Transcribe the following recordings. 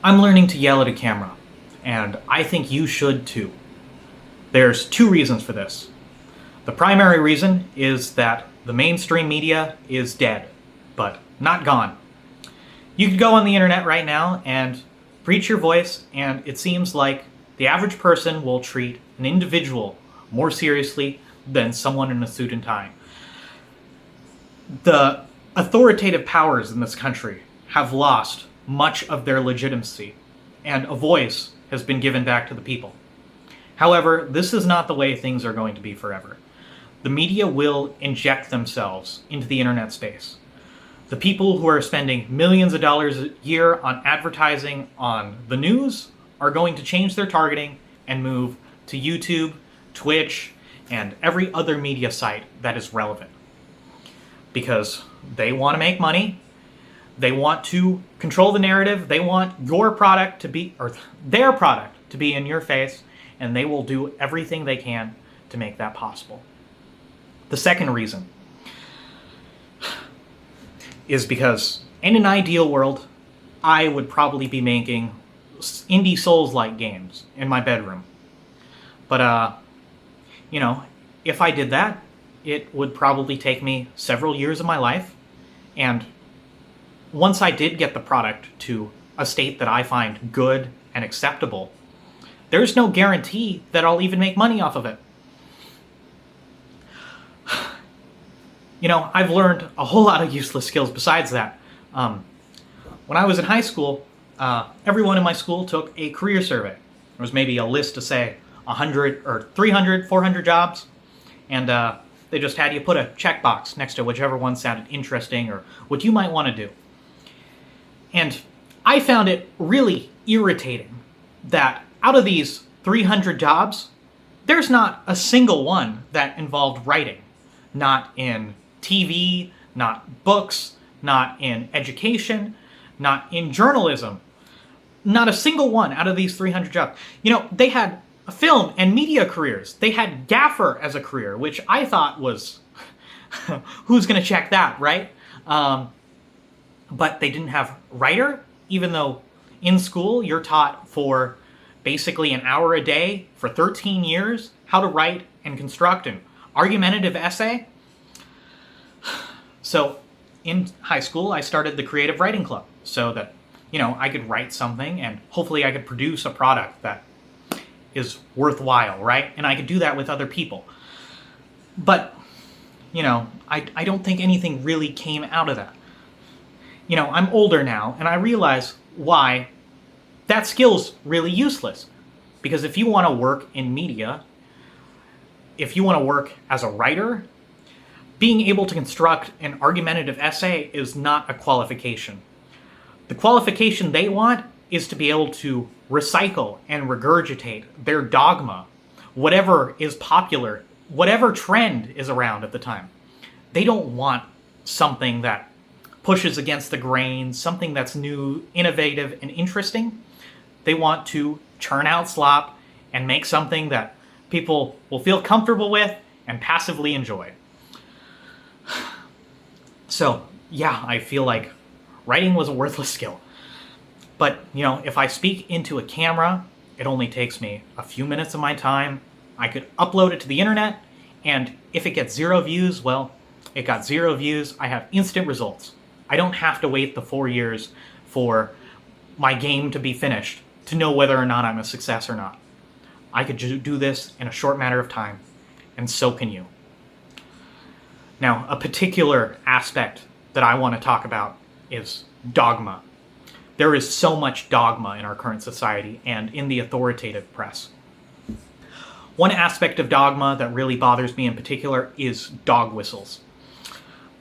I'm learning to yell at a camera, and I think you should too. There's two reasons for this. The primary reason is that the mainstream media is dead, but not gone. You could go on the internet right now and preach your voice, and it seems like the average person will treat an individual more seriously than someone in a suit and tie. The authoritative powers in this country have lost much of their legitimacy, and a voice has been given back to the people. However, this is not the way things are going to be forever. The media will inject themselves into the internet space. The people who are spending millions of dollars a year on advertising on the news are going to change their targeting and move to YouTube, Twitch, and every other media site that is relevant. Because they want to make money, they want to control the narrative, they want your product to be, or their product to be in your face, and they will do everything they can to make that possible. The second reason is because in an ideal world, I would probably be making indie Souls-like games in my bedroom. But, if I did that, it would probably take me several years of my life, and once I did get the product to a state that I find good and acceptable, there's no guarantee that I'll even make money off of it. I've learned a whole lot of useless skills besides that. When I was in high school, everyone in my school took a career survey. There was maybe a list to say 100 or 300, 400 jobs, and they just had you put a checkbox next to whichever one sounded interesting or what you might want to do. And I found it really irritating that out of these 300 jobs, there's not a single one that involved writing. Not in TV, not books, not in education, not in journalism. Not a single one out of these 300 jobs. They had film and media careers. They had gaffer as a career, which I thought was, who's going to check that, right? But they didn't have writer, even though in school you're taught for basically an hour a day for 13 years how to write and construct an argumentative essay. So in high school, I started the creative writing club so that, I could write something and hopefully I could produce a product that is worthwhile, right? And I could do that with other people. But, I don't think anything really came out of that. I'm older now, and I realize why that skill's really useless. Because if you want to work in media, if you want to work as a writer, being able to construct an argumentative essay is not a qualification. The qualification they want is to be able to recycle and regurgitate their dogma, whatever is popular, whatever trend is around at the time. They don't want something that pushes against the grain, something that's new, innovative, and interesting. They want to churn out slop and make something that people will feel comfortable with and passively enjoy. So, yeah, I feel like writing was a worthless skill. But, if I speak into a camera, it only takes me a few minutes of my time. I could upload it to the internet, and if it gets 0 views, well, it got 0 views. I have instant results. I don't have to wait the 4 years for my game to be finished to know whether or not I'm a success or not. I could do this in a short matter of time, and so can you. Now, a particular aspect that I want to talk about is dogma. There is so much dogma in our current society and in the authoritative press. One aspect of dogma that really bothers me in particular is dog whistles.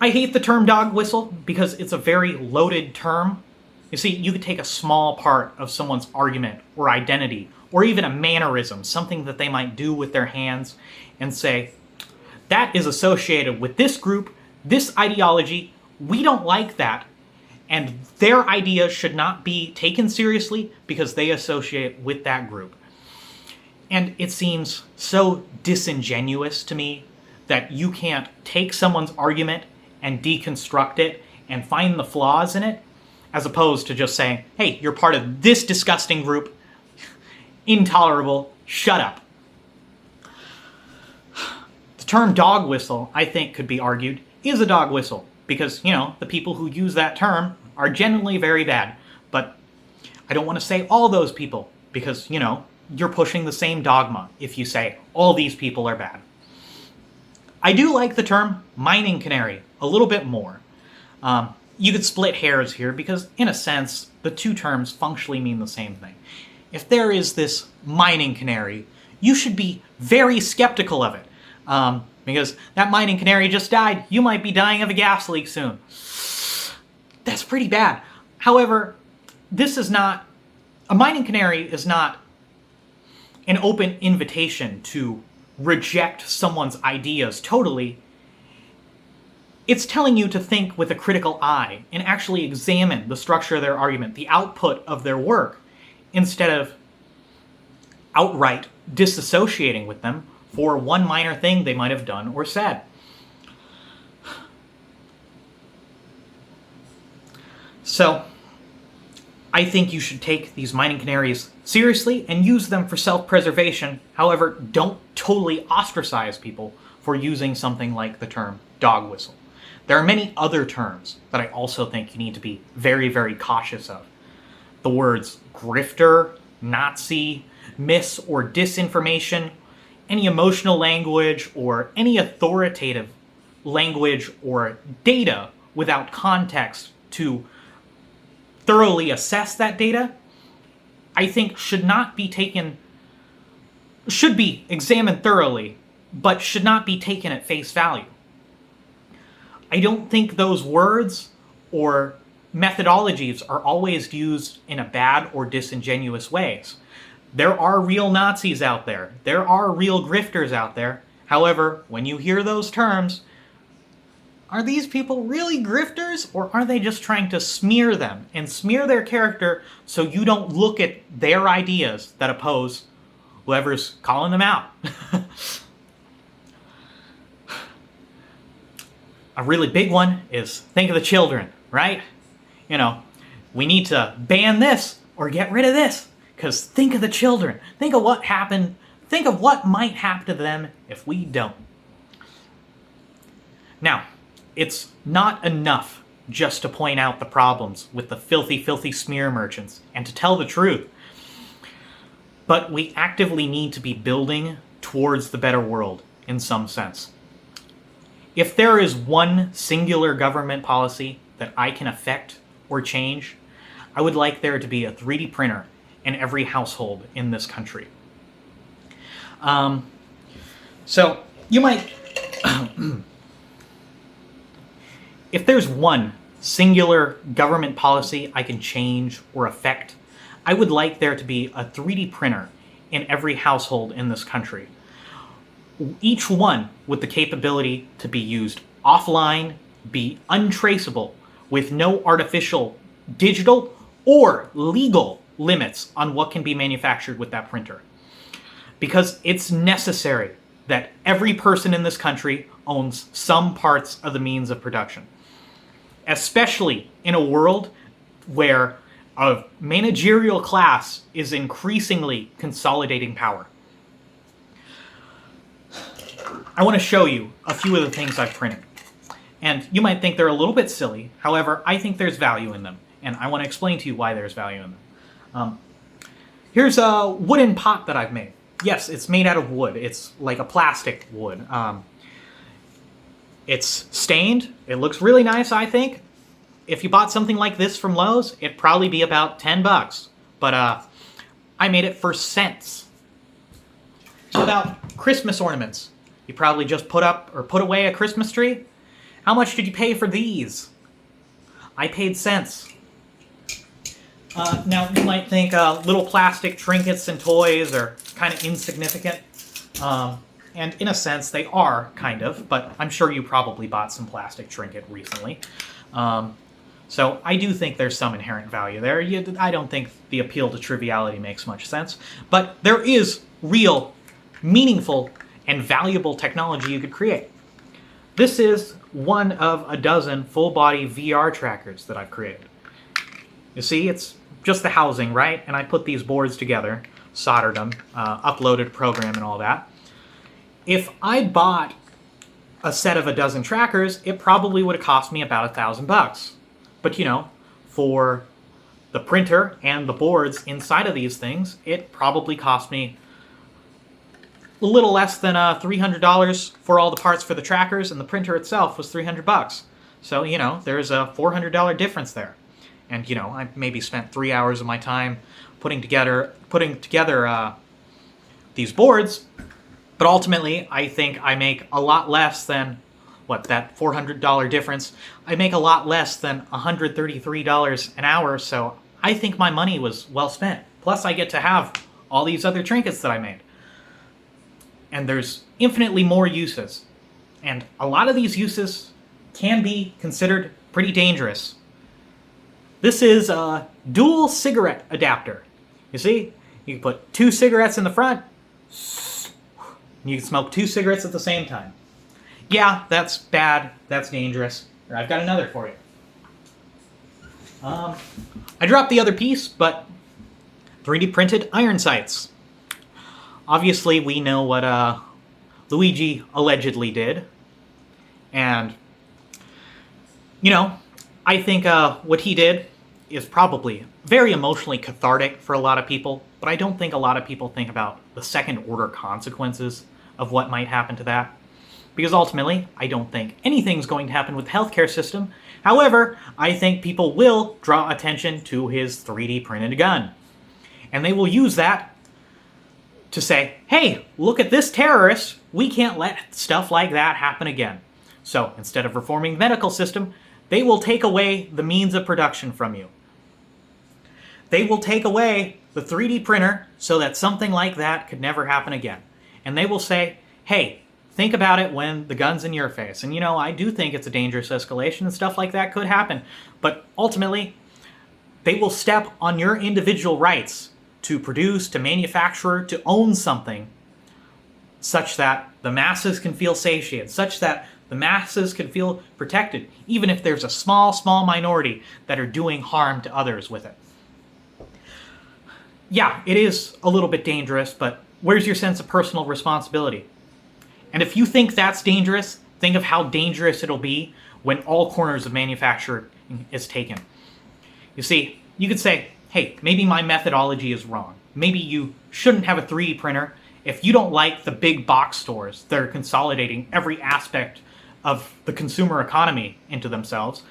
I hate the term dog whistle because it's a very loaded term. You see, you could take a small part of someone's argument or identity or even a mannerism, something that they might do with their hands, and say, that is associated with this group, this ideology, we don't like that, and their ideas should not be taken seriously because they associate with that group. And it seems so disingenuous to me that you can't take someone's argument and deconstruct it and find the flaws in it as opposed to just saying, hey, you're part of this disgusting group, intolerable, shut up. The term dog whistle, I think, could be argued, is a dog whistle, because, the people who use that term are generally very bad. But I don't want to say all those people, because, you're pushing the same dogma if you say all these people are bad. I do like the term mining canary a little bit more. You could split hairs here because, in a sense, the two terms functionally mean the same thing. If there is this mining canary, you should be very skeptical of it. Because that mining canary just died. You might be dying of a gas leak soon. That's pretty bad. However, a mining canary is not an open invitation to reject someone's ideas totally. It's telling you to think with a critical eye and actually examine the structure of their argument, the output of their work, instead of outright disassociating with them for one minor thing they might have done or said. So, I think you should take these mining canaries seriously and use them for self-preservation. However, don't totally ostracize people for using something like the term dog whistle. There are many other terms that I also think you need to be very, very cautious of. The words grifter, Nazi, mis or disinformation, any emotional language or any authoritative language or data without context to thoroughly assess that data, I think should be examined thoroughly, but should not be taken at face value. I don't think those words or methodologies are always used in a bad or disingenuous ways. There are real Nazis out there. There are real grifters out there. However, when you hear those terms, are these people really grifters, or are they just trying to smear them and smear their character so you don't look at their ideas that oppose whoever's calling them out? A really big one is think of the children, right? We need to ban this or get rid of this, because think of the children. Think of what happened. Think of what might happen to them if we don't. Now, it's not enough just to point out the problems with the filthy, filthy smear merchants and to tell the truth. But we actively need to be building towards the better world in some sense. If there is one singular government policy that I can affect or change, I would like there to be a 3D printer in every household in this country. So you might... If there's one singular government policy I can change or affect, I would like there to be a 3D printer in every household in this country. Each one with the capability to be used offline, be untraceable, with no artificial, digital, or legal limits on what can be manufactured with that printer. Because it's necessary that every person in this country owns some parts of the means of production. Especially in a world where a managerial class is increasingly consolidating power. I want to show you a few of the things I've printed. And you might think they're a little bit silly. However, I think there's value in them. And I want to explain to you why there's value in them. Here's a wooden pot that I've made. Yes, it's made out of wood. It's like a plastic wood. It's stained. It looks really nice, I think. If you bought something like this from Lowe's, it'd probably be about $10. But I made it for cents. It's about Christmas ornaments. You probably just put up or put away a Christmas tree. How much did you pay for these? I paid cents. Now, you might think little plastic trinkets and toys are kind of insignificant. And in a sense, they are, kind of, but I'm sure you probably bought some plastic trinket recently. So I do think there's some inherent value there. I don't think the appeal to triviality makes much sense, but there is real, meaningful, and valuable technology you could create. This is one of a dozen full-body VR trackers that I've created. You see, it's just the housing, right? And I put these boards together, soldered them, uploaded a program and all that. If I bought a set of a dozen trackers, it probably would have cost me about $1,000. But for the printer and the boards inside of these things, it probably cost me a little less than $300 for all the parts for the trackers, and the printer itself was $300. So, there's a $400 difference there. And, I maybe spent 3 hours of my time putting together these boards, but ultimately, I think I make a lot less than, that $400 difference. I make a lot less than $133 an hour, so I think my money was well spent. Plus, I get to have all these other trinkets that I made. And there's infinitely more uses. And a lot of these uses can be considered pretty dangerous. This is a dual cigarette adapter. You see? You can put 2 cigarettes in the front. You can smoke 2 cigarettes at the same time. Yeah, that's bad. That's dangerous. Here, I've got another for you. I dropped the other piece, but 3D printed iron sights. Obviously, we know what Luigi allegedly did. And, I think what he did is probably very emotionally cathartic for a lot of people, but I don't think a lot of people think about the second-order consequences of what might happen to that. Because ultimately, I don't think anything's going to happen with the healthcare system. However, I think people will draw attention to his 3D printed gun. And they will use that to say, hey, look at this terrorist. We can't let stuff like that happen again. So instead of reforming the medical system, they will take away the means of production from you. They will take away the 3D printer so that something like that could never happen again. And they will say, hey, think about it when the gun's in your face. And I do think it's a dangerous escalation and stuff like that could happen. But ultimately, they will step on your individual rights to produce, to manufacture, to own something such that the masses can feel satiated, such that the masses can feel protected, even if there's a small, small minority that are doing harm to others with it. Yeah, it is a little bit dangerous, but where's your sense of personal responsibility? And if you think that's dangerous, think of how dangerous it'll be when all corners of manufacturing is taken. You see, you could say, hey, maybe my methodology is wrong. Maybe you shouldn't have a 3D printer if you don't like the big box stores that are consolidating every aspect of the consumer economy into themselves.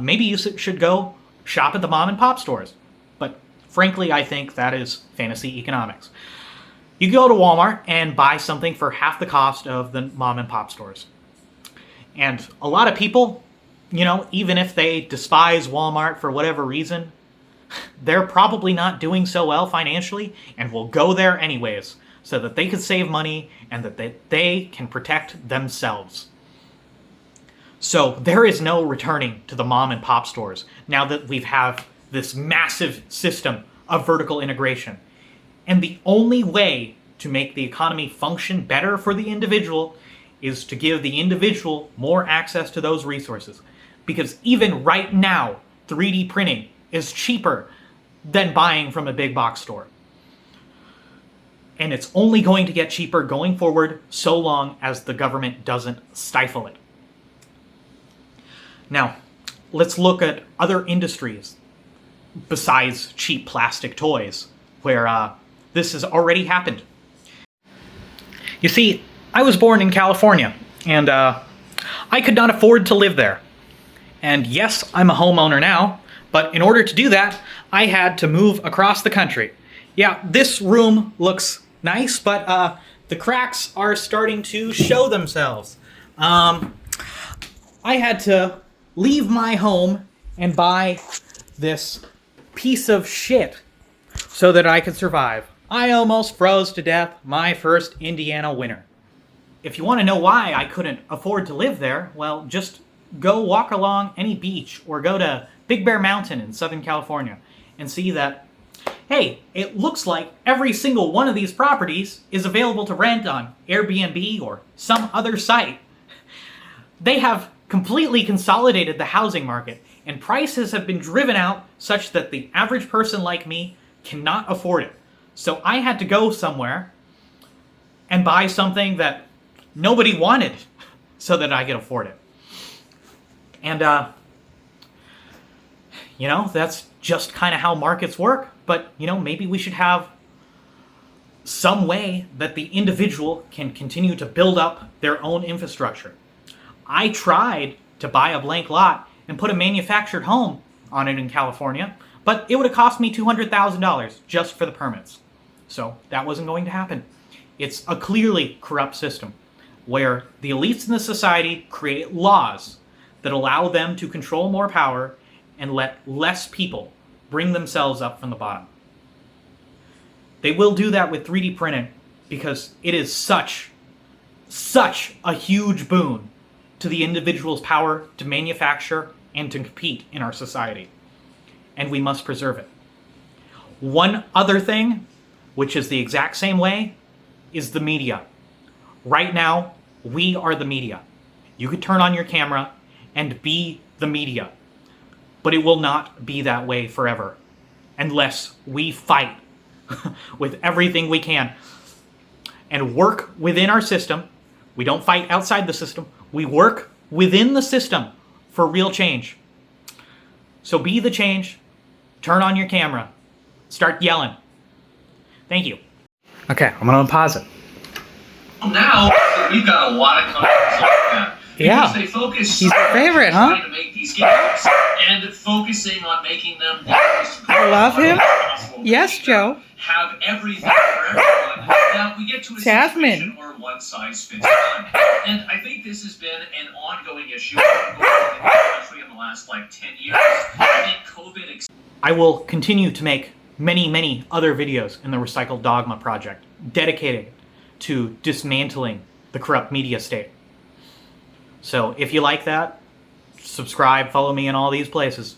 Maybe you should go shop at the mom and pop stores. But frankly, I think that is fantasy economics. You go to Walmart and buy something for half the cost of the mom and pop stores. And a lot of people, even if they despise Walmart for whatever reason, they're probably not doing so well financially and will go there anyways so that they can save money and that they can protect themselves. So there is no returning to the mom and pop stores now that we have this massive system of vertical integration. And the only way to make the economy function better for the individual is to give the individual more access to those resources. Because even right now, 3D printing is cheaper than buying from a big box store. And it's only going to get cheaper going forward so long as the government doesn't stifle it. Now, let's look at other industries besides cheap plastic toys, where this has already happened. You see, I was born in California, and I could not afford to live there. And yes, I'm a homeowner now, but in order to do that, I had to move across the country. Yeah, this room looks nice, but the cracks are starting to show themselves. I had to leave my home and buy this piece of shit so that I could survive. I almost froze to death my first Indiana winter. If you want to know why I couldn't afford to live there, well, just go walk along any beach or go to Big Bear Mountain in Southern California and see that, hey, it looks like every single one of these properties is available to rent on Airbnb or some other site. They have completely consolidated the housing market, and prices have been driven out such that the average person like me cannot afford it. So I had to go somewhere and buy something that nobody wanted so that I could afford it. And, that's just kind of how markets work. But, maybe we should have some way that the individual can continue to build up their own infrastructure. I tried to buy a blank lot and put a manufactured home on it in California, but it would have cost me $200,000 just for the permits. So that wasn't going to happen. It's a clearly corrupt system where the elites in the society create laws that allow them to control more power and let less people bring themselves up from the bottom. They will do that with 3D printing because it is such a huge boon to the individual's power to manufacture and to compete in our society. And we must preserve it. One other thing, which is the exact same way, is the media. Right now, we are the media. You could turn on your camera and be the media. But it will not be that way forever unless we fight with everything we can and work within our system. We don't fight outside the system. We work within the system for real change. So be the change. Turn on your camera. Start yelling. Thank you. Okay, I'm going to pause it. Now, we've got a lot of companies like that. Yeah. They focus He's your favorite, huh? trying to make these games and focusing on making them the most I love him. possible. Yes, Joe. Have everything for everyone. Now we get to a Jasmine. situation where one size fits one. And I think this has been an ongoing issue especially in the last 10 years. I think COVID I will continue to make many other videos in the Recycled Dogma project dedicated to dismantling the corrupt media state. So if you like that, subscribe, follow me in all these places.